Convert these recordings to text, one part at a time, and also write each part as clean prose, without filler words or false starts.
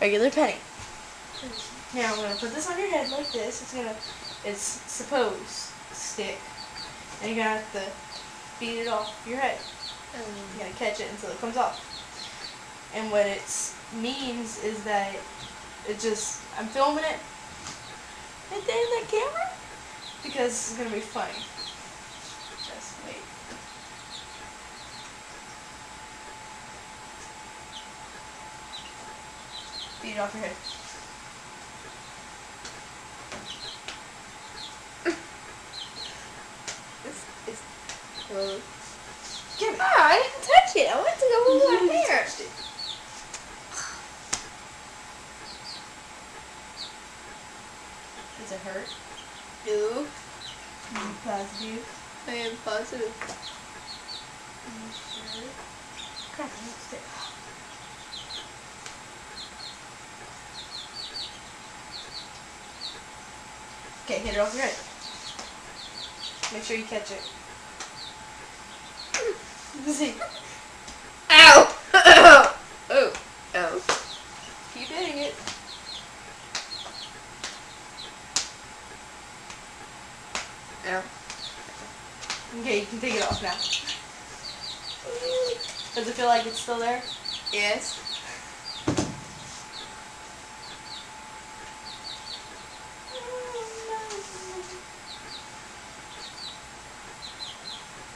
regular penny. Now I'm gonna put this on your head like this. It's supposed to stick, and you're gonna have to beat it off your head. You gotta catch it until it comes off. And what it means is that I'm filming it right there in that camera because it's gonna be funny. Just wait. Beat it off your head. Give it. Oh, I didn't touch it. I want to go over my hair. Does it hurt? No. Are you positive? I am positive. Are you sure? Crap, I don't stick. Okay, hit it off your head. Make sure you catch it. See? Ow! Oh. Ow. Keep hitting it. Ow. Okay, you can take it off now. Does it feel like it's still there? Yes.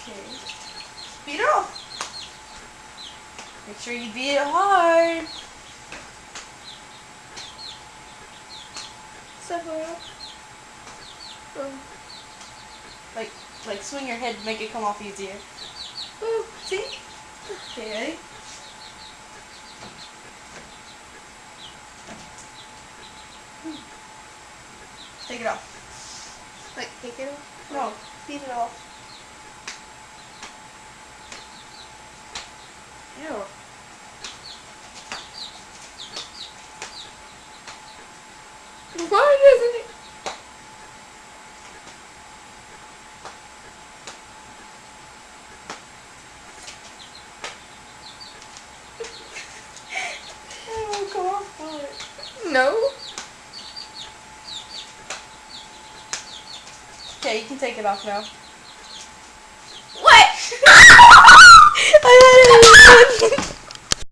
Okay. Beat it off. Make sure you beat it hard. Like swing your head to make it come off easier. Ooh, see? Okay, ready? Take it off. Like, take it off? No, beat it off. Ew. Why doesn't it? Oh, come off on it. No. Okay, you can take it off now. What? I had it in